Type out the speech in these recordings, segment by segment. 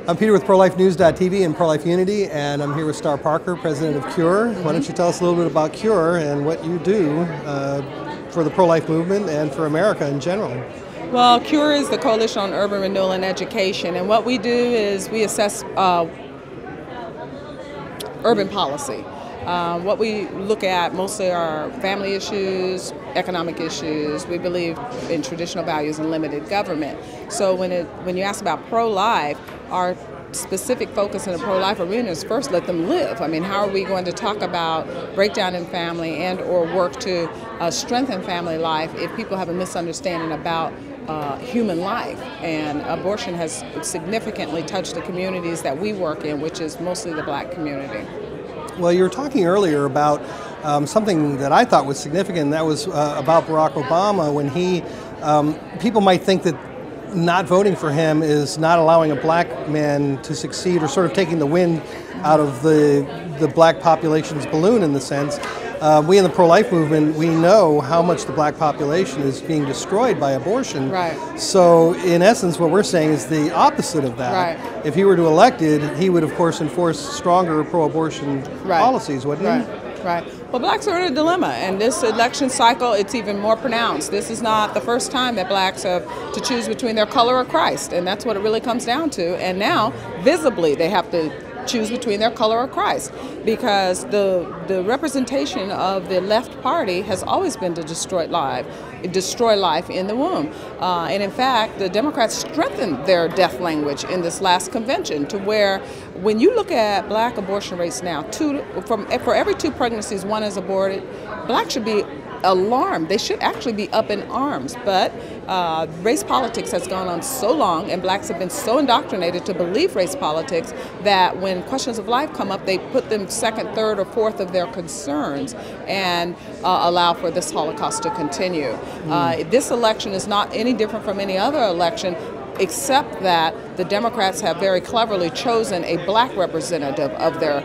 I'm Peter with ProLifeNews.tv and Pro-Life Unity, and I'm here with Star Parker, president of CURE. Why don't you tell us a little bit about CURE and what you do for the pro-life movement and for America in general? Well, CURE is the Coalition on Urban Renewal and Education, and what we do is we assess urban policy. What we look at mostly are family issues, economic issues. We believe in traditional values and limited government. So when you ask about pro-life, our specific focus in the pro-life arena is first let them live. I mean, how are we going to talk about breakdown in family and or work to strengthen family life if people have a misunderstanding about human life? And abortion has significantly touched the communities that we work in, which is mostly the Black community. Well, you were talking earlier about something that I thought was significant, and that was about Barack Obama when he, people might think that not voting for him is not allowing a black man to succeed or sort of taking the wind out of the black population's balloon in the sense. We in the pro-life movement, we know how much the black population is being destroyed by abortion. Right. So in essence, what we're saying is the opposite of that. Right. If he were to elected, he would of course enforce stronger pro-abortion policies, wouldn't he? Right. Well, blacks are in a dilemma, and this election cycle, it's even more pronounced. This is not the first time that blacks have to choose between their color or Christ, and that's what it really comes down to. And now, visibly, they have to choose between their color or Christ, because the representation of the left party has always been to destroy life in the womb. And in fact, the Democrats strengthened their death language in this last convention to where when you look at black abortion rates now, for every 2 pregnancies, 1 is aborted. Blacks should be alarmed. They should actually be up in arms. But race politics has gone on so long, and blacks have been so indoctrinated to believe race politics that when questions of life come up, they put them 2nd, 3rd, or 4th of their concerns and allow for this Holocaust to continue. This election is not any different from any other election, except that the Democrats have very cleverly chosen a black representative of their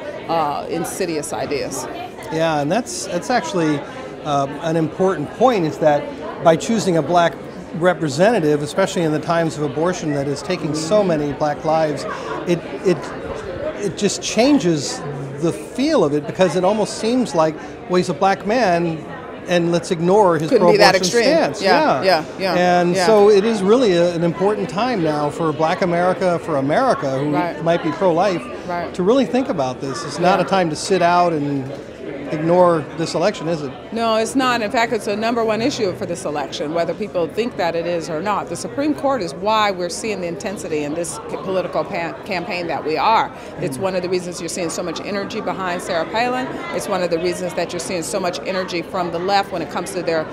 insidious ideas. Yeah, and that's actually an important point, is that by choosing a black representative, especially in the times of abortion that is taking so many black lives, it just changes the feel of it, because it almost seems like, well, he's a black man, and let's ignore his pro-abortion stance. Yeah. And so it is really an important time now for Black America, for America, who might be pro-life, to really think about this. It's not a time to sit out and ignore this election, is it? No, it's not. In fact, it's a #1 issue for this election, whether people think that it is or not. The Supreme Court is why we're seeing the intensity in this political campaign that we are. It's one of the reasons you're seeing so much energy behind Sarah Palin. It's one of the reasons that you're seeing so much energy from the left when it comes to their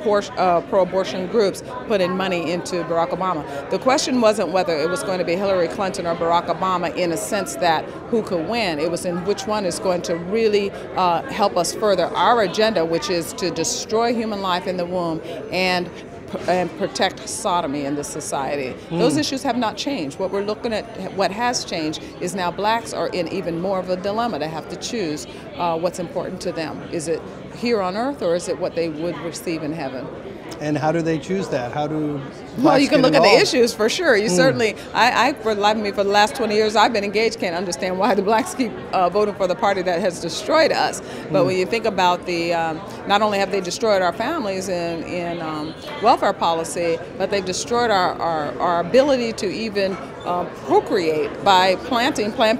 pro-abortion groups putting money into Barack Obama. The question wasn't whether it was going to be Hillary Clinton or Barack Obama in a sense that who could win. It was in which one is going to really help us further our agenda, which is to destroy human life in the womb and protect sodomy in this society. Those issues have not changed. What we're looking at, what has changed, is now blacks are in even more of a dilemma to have to choose what's important to them. Is it here on earth, or is it what they would receive in heaven? And how do they choose that? How do Well, you can look involved? at the issues for sure. You certainly, for the life of me, for the last 20 years I've been engaged, can't understand why the blacks keep voting for the party that has destroyed us. But when you think about the, not only have they destroyed our families in welfare policy, but they've destroyed our ability to even procreate by planting Planned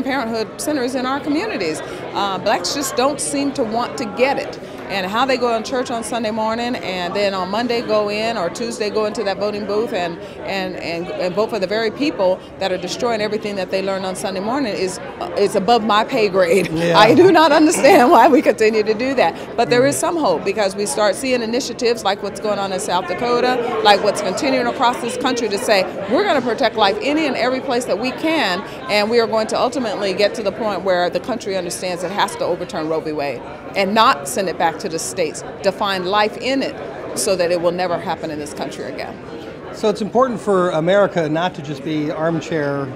Parenthood centers in our communities. Blacks just don't seem to want to get it. And how they go to church on Sunday morning and then on Monday go in, or Tuesday go into that voting booth and vote for the very people that are destroying everything that they learned on Sunday morning is above my pay grade. Yeah. I do not understand why we continue to do that. But there is some hope, because we start seeing initiatives like what's going on in South Dakota, like what's continuing across this country to say we're going to protect life any and every place that we can, and we are going to ultimately get to the point where the country understands it has to overturn Roe v. Wade and not send it back to the states, define life in it so that it will never happen in this country again. So it's important for America not to just be armchair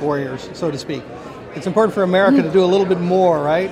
warriors, so to speak. It's important for America to do a little bit more, right?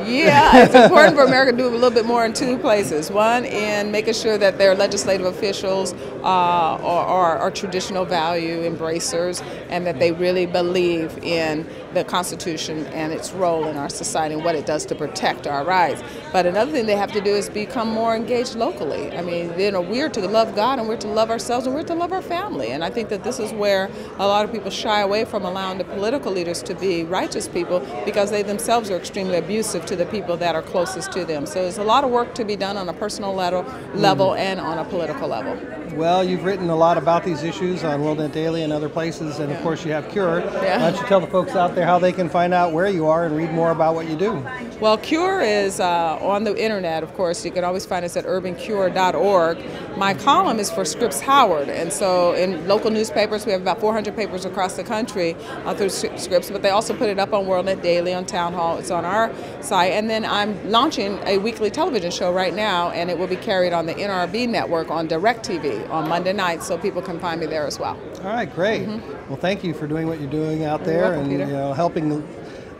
Yeah, it's important for America to do a little bit more in two places. One, in making sure that their legislative officials are traditional value embracers and that they really believe in the Constitution and its role in our society and what it does to protect our rights. But another thing they have to do is become more engaged locally. I mean, we're to love God and we're to love ourselves and we're to love our family. And I think that this is where a lot of people shy away from allowing the political leaders to be righteous people because they themselves are extremely abusive to the people that are closest to them. So there's a lot of work to be done on a personal level and on a political level. Well, you've written a lot about these issues on WorldNet Daily and other places, and of course you have CURE. Yeah. Why don't you tell the folks out there how they can find out where you are and read more about what you do? Well, CURE is on the internet, of course. You can always find us at urbancure.org. My column is for Scripps Howard, and so in local newspapers, we have about 400 papers across the country through Scripps, but they also put it up on WorldNet Daily, on Town Hall. It's on our site, and then I'm launching a weekly television show right now, and it will be carried on the NRB network on DirecTV on Monday nights, so people can find me there as well. All right, great. Well, thank you for doing what you're doing out there. You're welcome, and Peter. Helping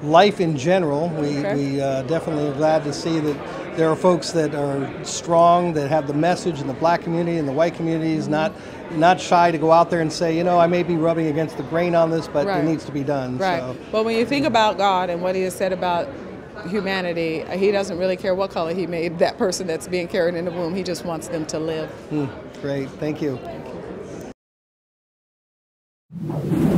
life in general. We Okay. definitely are glad to see that there are folks that are strong, that have the message in the black community and the white communities, not shy to go out there and say, you know, I may be rubbing against the grain on this, but it needs to be done. Right. So. Well, when you think about God and what He has said about humanity, He doesn't really care what color He made that person that's being carried in the womb. He just wants them to live. Great. Thank you. Thank you.